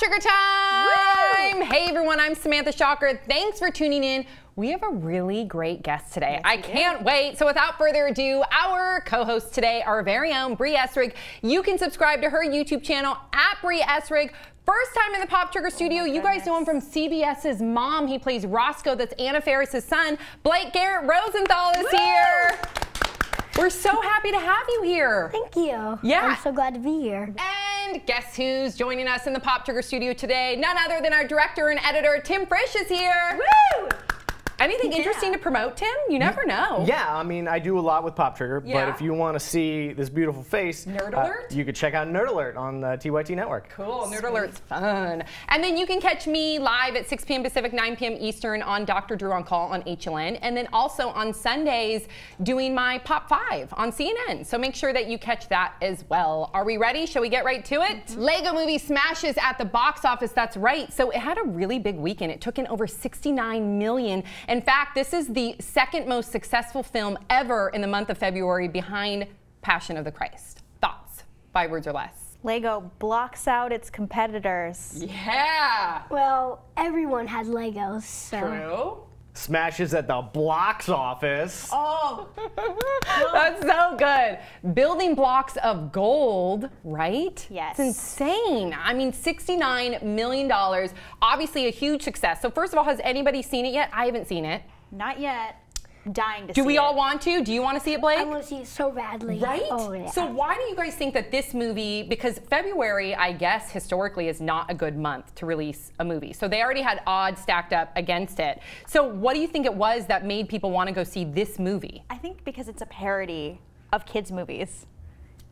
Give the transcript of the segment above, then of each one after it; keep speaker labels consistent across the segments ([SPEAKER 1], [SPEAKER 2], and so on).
[SPEAKER 1] Sugar time! Woo! Hey everyone, I'm Samantha Shocker. Thanks for tuning in. We have a really great guest today. Yes, I can't wait. So without further ado, our co-host today, our very own Brie Essrig. You can subscribe to her YouTube channel at Brie Essrig. First time in the Pop Sugar studio. You guys know him from CBS's Mom. He plays Roscoe. That's Anna Faris' son. Blake Garrett Rosenthal is here. We're so happy to have you here.
[SPEAKER 2] Thank you.
[SPEAKER 1] Yeah.
[SPEAKER 2] I'm so glad to be here.
[SPEAKER 1] And guess who's joining us in the Pop Sugar studio today? None other than our director and editor, Tim Frisch, is here. Woo! Anything interesting to promote, Tim? You never know.
[SPEAKER 3] Yeah, I mean, I do a lot with Pop Sugar, but if you want to see this beautiful face,
[SPEAKER 1] Nerd Alert?
[SPEAKER 3] You could check out Nerd Alert on the TYT network.
[SPEAKER 1] Cool, Nerd Alert's fun. And then you can catch me live at 6 p.m. Pacific, 9 p.m. Eastern on Dr. Drew on Call on HLN, and then also on Sundays doing my Pop 5 on CNN. So make sure that you catch that as well. Are we ready? Shall we get right to it? Mm-hmm. Lego Movie smashes at the box office. That's right. So it had a really big weekend. It took in over $69 million. In fact, this is the second most successful film ever in the month of February behind Passion of the Christ. Thoughts? 5 words or less.
[SPEAKER 4] Lego blocks out its competitors.
[SPEAKER 1] Yeah.
[SPEAKER 2] Well, everyone had Legos, so.
[SPEAKER 1] True.
[SPEAKER 3] Smashes at the box office.
[SPEAKER 1] Oh, that's so good. Building blocks of gold, right?
[SPEAKER 4] Yes.
[SPEAKER 1] It's insane. I mean, $69 million. Obviously a huge success. So first of all, has anybody seen it yet? I haven't seen it.
[SPEAKER 4] Not yet. Dying to see it.
[SPEAKER 1] Do we all want to? Do you want to see it, Blake?
[SPEAKER 2] I want to see it so badly.
[SPEAKER 1] Right?
[SPEAKER 2] Oh, yeah.
[SPEAKER 1] So why do you guys think that this movie, because February, I guess, historically is not a good month to release a movie. So they already had odds stacked up against it. So what do you think it was that made people want to go see this movie?
[SPEAKER 4] I think because it's a parody of kids' movies.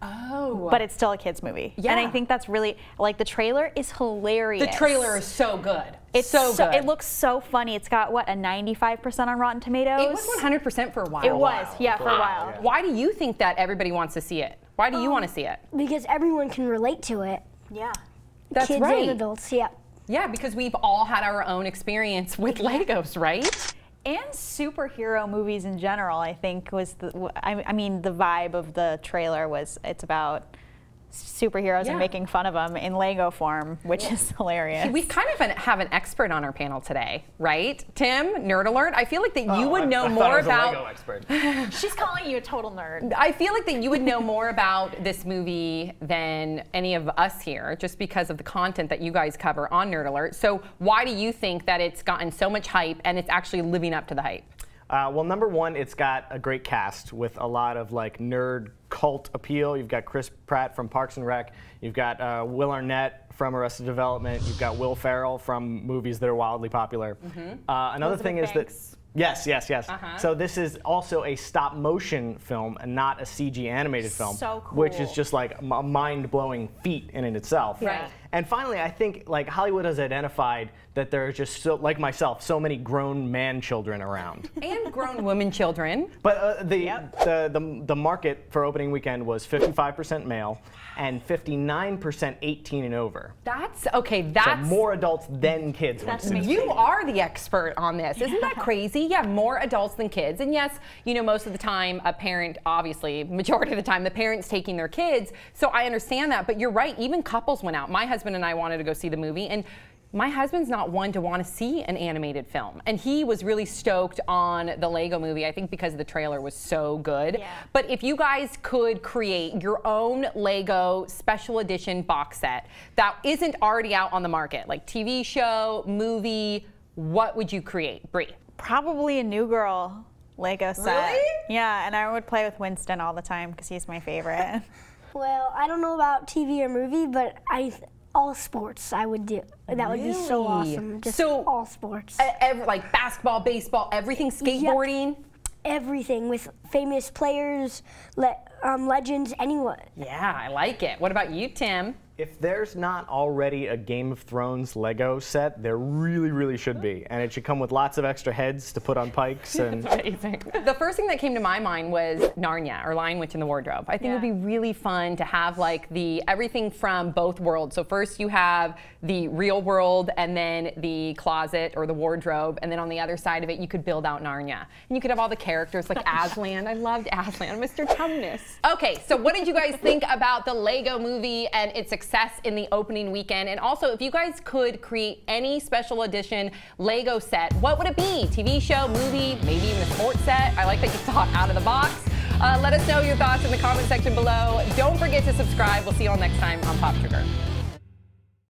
[SPEAKER 1] Oh.
[SPEAKER 4] But it's still a kids' movie.
[SPEAKER 1] Yeah.
[SPEAKER 4] And I think that's really, like, the trailer is hilarious.
[SPEAKER 1] The trailer is so good.
[SPEAKER 4] It's
[SPEAKER 1] so good.
[SPEAKER 4] It looks so funny. It's got, what, a 95% on Rotten Tomatoes?
[SPEAKER 1] It was 100% for a while.
[SPEAKER 4] It was, yeah, for a while.
[SPEAKER 3] Yeah.
[SPEAKER 1] Why do you think that everybody wants to see it? Why do you want to see it?
[SPEAKER 2] Because everyone can relate to it.
[SPEAKER 4] Yeah.
[SPEAKER 1] That's
[SPEAKER 2] Kids
[SPEAKER 1] right.
[SPEAKER 2] and adults, yeah.
[SPEAKER 1] Yeah, because we've all had our own experience with Legos, right?
[SPEAKER 4] And superhero movies in general, I think, was the, I mean, the vibe of the trailer was, it's about superheroes and making fun of them in Lego form, which is hilarious.
[SPEAKER 1] We kind of have an expert on our panel today, right? Tim, Nerd Alert. I feel like that you would know more about.
[SPEAKER 3] Lego expert.
[SPEAKER 4] She's calling you a total nerd.
[SPEAKER 1] I feel like that you would know more about this movie than any of us here, just because of the content that you guys cover on Nerd Alert. So why do you think that it's gotten so much hype and it's actually living up to the hype?
[SPEAKER 3] Well, number one, it's got a great cast with a lot of like nerd cult appeal. You've got Chris Pratt from Parks and Rec. You've got Will Arnett from Arrested Development. You've got Will Ferrell from movies that are wildly popular. Another thing is that. Yes. So this is also a stop motion film and not a CG animated film,
[SPEAKER 4] so cool.
[SPEAKER 3] which is just like a mind-blowing feat in itself.
[SPEAKER 1] Right.
[SPEAKER 3] And finally, I think like Hollywood has identified that there are just so, like myself, so many grown man children around.
[SPEAKER 1] And grown women children.
[SPEAKER 3] But the market for opening weekend was 55% male and 59% 18 and over.
[SPEAKER 1] That's okay. That's
[SPEAKER 3] so more adults than kids.
[SPEAKER 4] That's
[SPEAKER 1] You are the expert on this. Isn't that crazy? Yeah, more adults than kids. And yes, you know, most of the time a parent, obviously, majority of the time, the parent's taking their kids. So I understand that. But you're right. Even couples went out. My husband and I wanted to go see the movie. And my husband's not one to want to see an animated film. And he was really stoked on the Lego movie, I think because the trailer was so good.
[SPEAKER 4] Yeah.
[SPEAKER 1] But if you guys could create your own Lego special edition box set that isn't already out on the market, like TV show, movie, what would you create, Brie?
[SPEAKER 4] Probably a New Girl Lego set.
[SPEAKER 1] Really?
[SPEAKER 4] Yeah, and I would play with Winston all the time because he's my favorite.
[SPEAKER 2] Well, I don't know about TV or movie, but all sports I would do. That would be so awesome. Just
[SPEAKER 1] So,
[SPEAKER 2] all sports.
[SPEAKER 1] Like basketball, baseball, everything, skateboarding?
[SPEAKER 2] Everything with famous players, legends, anyone.
[SPEAKER 1] Yeah, I like it. What about you, Tim?
[SPEAKER 3] If there's not already a Game of Thrones Lego set, there really, really should be. And it should come with lots of extra heads to put on pikes. And
[SPEAKER 1] Amazing. The first thing that came to my mind was Narnia, or Lion, Witch, and the Wardrobe. I think it would be really fun to have like everything from both worlds. So first you have the real world and then the closet or the wardrobe. And then on the other side of it, you could build out Narnia. And you could have all the characters like Aslan. I loved Aslan, Mr. Tumnus. Okay, so what did you guys think about the Lego movie and its success success in the opening weekend. And also, if you guys could create any special edition Lego set, what would it be? TV show, movie, maybe even a sports set? I like that you thought out of the box. Let us know your thoughts in the comment section below. Don't forget to subscribe. We'll see you all next time on Pop Sugar.